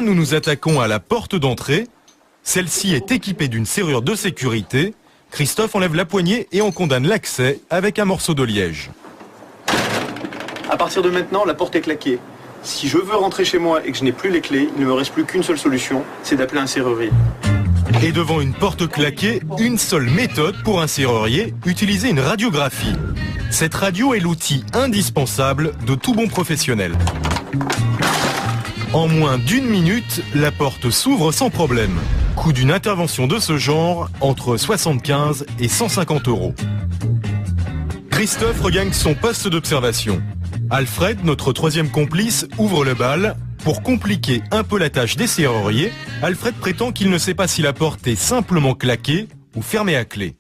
Nous nous attaquons à la porte d'entrée. Celle-ci est équipée d'une serrure de sécurité. Christophe enlève la poignée et en condamne l'accès avec un morceau de liège. À partir de maintenant, la porte est claquée. Si je veux rentrer chez moi et que je n'ai plus les clés, il ne me reste plus qu'une seule solution, c'est d'appeler un serrurier. Et devant une porte claquée, une seule méthode pour un serrurier, utiliser une radiographie. Cette radio est l'outil indispensable de tout bon professionnel. En moins d'une minute, la porte s'ouvre sans problème. Coût d'une intervention de ce genre, entre 75 et 150 €. Christophe regagne son poste d'observation. Alfred, notre troisième complice, ouvre le bal. Pour compliquer un peu la tâche des serruriers, Alfred prétend qu'il ne sait pas si la porte est simplement claquée ou fermée à clé.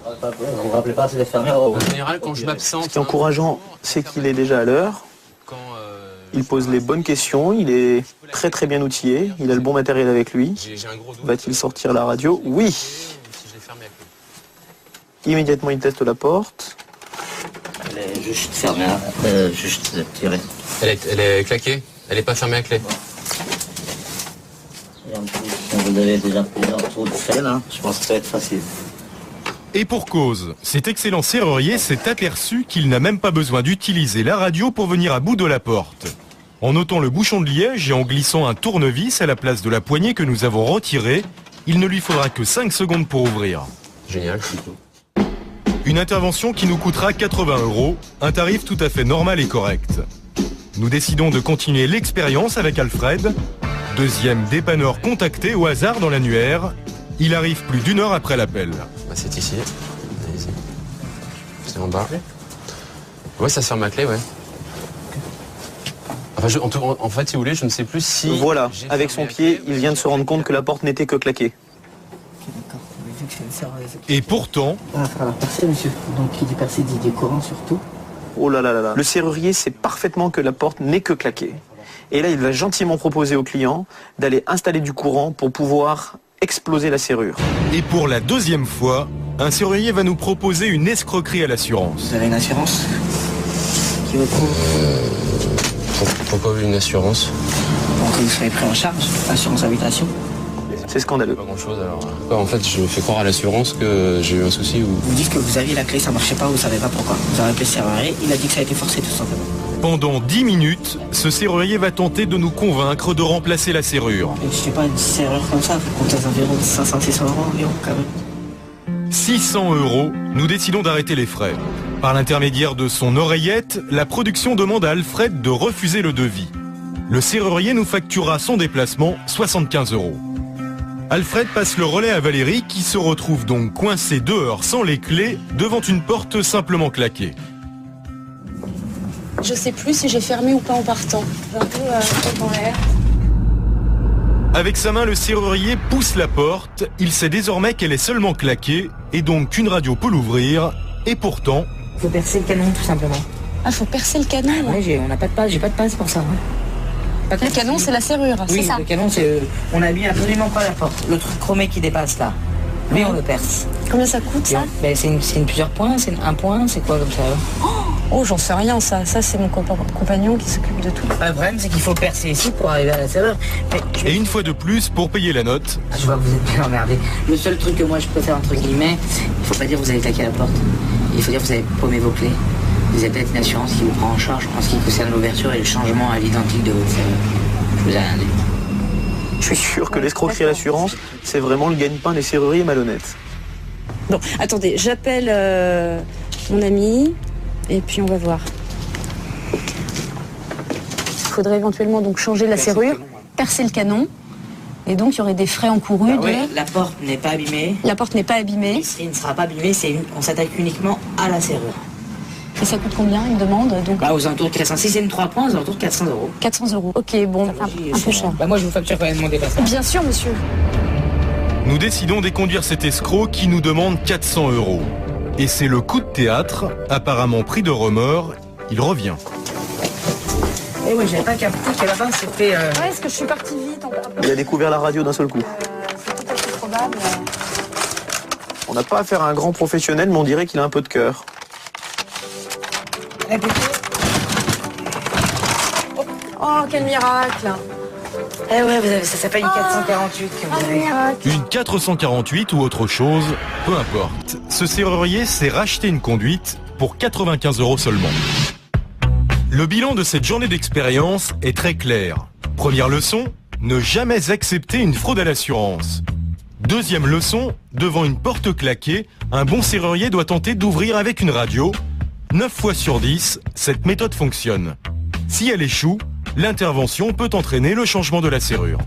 Vous vous rappelez pas, c'est fermé. En général, quand je m'absente... Ce qui est encourageant, c'est qu'il est déjà à l'heure. Il pose les bonnes questions, il est très très bien outillé, il a le bon matériel avec lui. Va-t-il sortir la radio? Oui. Immédiatement, il teste la porte. Elle est juste fermée, juste tirée. Elle est claquée? Elle n'est pas fermée à clé? Et en plus, vous avez déjà plusieurs trous de fer, là, je pense que ça va être facile. Et pour cause, cet excellent serrurier s'est aperçu qu'il n'a même pas besoin d'utiliser la radio pour venir à bout de la porte. En ôtant le bouchon de liège et en glissant un tournevis à la place de la poignée que nous avons retirée, il ne lui faudra que 5 secondes pour ouvrir. Génial. Une intervention qui nous coûtera 80 €, un tarif tout à fait normal et correct. Nous décidons de continuer l'expérience avec Alfred, deuxième dépanneur contacté au hasard dans l'annuaire. Il arrive plus d'1 heure après l'appel. Bah, c'est ici. Allez-y. C'est en bas. Ouais, ça se ferme à clé, ouais. Enfin, en fait, si vous voulez, je ne sais plus si... Voilà, avec son pied, il vient de se rendre compte que la porte n'était que claquée. Et pourtant... Ah, il faudra percer, monsieur. Donc, qui dit percer dit du courant, surtout. Oh là là là là. Le serrurier sait parfaitement que la porte n'est que claquée. Et là, il va gentiment proposer au client d'aller installer du courant pour pouvoir exploser la serrure. Et pour la deuxième fois, un serrurier va nous proposer une escroquerie à l'assurance. Vous avez une assurance qui vous couvre? Pourquoi une assurance? Pour que vous soyez pris en charge, assurance habitation. C'est scandaleux. Pas grand-chose, alors. En fait, je fais croire à l'assurance que j'ai eu un souci ou... Vous dites que vous aviez la clé, ça marchait pas, vous savez pas pourquoi. Vous avez appelé le serrurier, il a dit que ça a été forcé, tout simplement. Pendant 10 minutes, ce serrurier va tenter de nous convaincre de remplacer la serrure. Et je sais pas, une serrure comme ça, faut compter environ 500-600 € environ, quand même. 600 €, nous décidons d'arrêter les frais. Par l'intermédiaire de son oreillette, la production demande à Alfred de refuser le devis. Le serrurier nous facturera son déplacement 75 €. Alfred passe le relais à Valérie qui se retrouve donc coincée dehors sans les clés devant une porte simplement claquée. Je sais plus si j'ai fermé ou pas en partant. J'ai un peu tête en l'air. Avec sa main, le serrurier pousse la porte. Il sait désormais qu'elle est seulement claquée et donc qu'une radio peut l'ouvrir. Et pourtant... Faut percer le canon, tout simplement. Ah, faut percer le canon. Oui, j'ai pas de pince pour ça. Hein. Le canon, c'est la serrure, oui, c'est ça? Le canon, c'est... on n'abîme absolument pas la porte. Le truc chromé qui dépasse là, lui, on le perce. Combien ça coûte, ça? Ben, c'est une plusieurs points, c'est un point, c'est quoi comme ça? Oh, j'en sais rien, ça. Ça, c'est mon compagnon qui s'occupe de tout. Le problème, c'est qu'il faut percer ici pour arriver à la serrure. Et une fois de plus, pour payer la note... Je vois que vous êtes bien emmerdé. Le seul truc que moi je peux faire, entre guillemets, il faut pas dire que vous avez claqué la porte. Il faut dire que vous avez paumé vos clés. Vous avez peut-être une assurance qui vous prend en charge en ce qui concerne l'ouverture et le changement à l'identique de votre serrure. Je vous ai rien dit. Je suis sûr que l'escroquerie à l'assurance, c'est vraiment le gagne-pain des serruriers malhonnêtes. Bon, attendez, j'appelle mon ami et puis on va voir. Il faudrait éventuellement donc changer la serrure, percer le canon. Et donc, il y aurait des frais encourus de... Oui, la porte n'est pas abîmée. La porte n'est pas abîmée. Il ne sera pas abîmée, on s'attaque uniquement à la serrure. Et ça coûte combien, une demande donc... Bah, aux alentours de 400. Si c'est une 3 points, aux alentours de 400 €. 400 €. Ok, bon, un peu cher. Bah, moi, je vous facture quand même mon déplacement. Bien sûr, monsieur. Nous décidons d'éconduire cet escroc qui nous demande 400 €. Et c'est le coup de théâtre, apparemment pris de remords, il revient. Eh oui, j'avais pas capté qu'à la base c'était... Ouais, est-ce que je suis partie vite en parlant? Il a découvert la radio d'un seul coup. C'est tout à fait probable. On n'a pas affaire à un grand professionnel, mais on dirait qu'il a un peu de cœur. Oh, quel miracle! Eh ouais, ça s'appelle une 448 que vous avez. Une 448 ou autre chose, peu importe. Ce serrurier s'est racheté une conduite pour 95 € seulement. Le bilan de cette journée d'expérience est très clair. Première leçon, ne jamais accepter une fraude à l'assurance. Deuxième leçon, devant une porte claquée, un bon serrurier doit tenter d'ouvrir avec une radio. 9 fois sur 10, cette méthode fonctionne. Si elle échoue, l'intervention peut entraîner le changement de la serrure.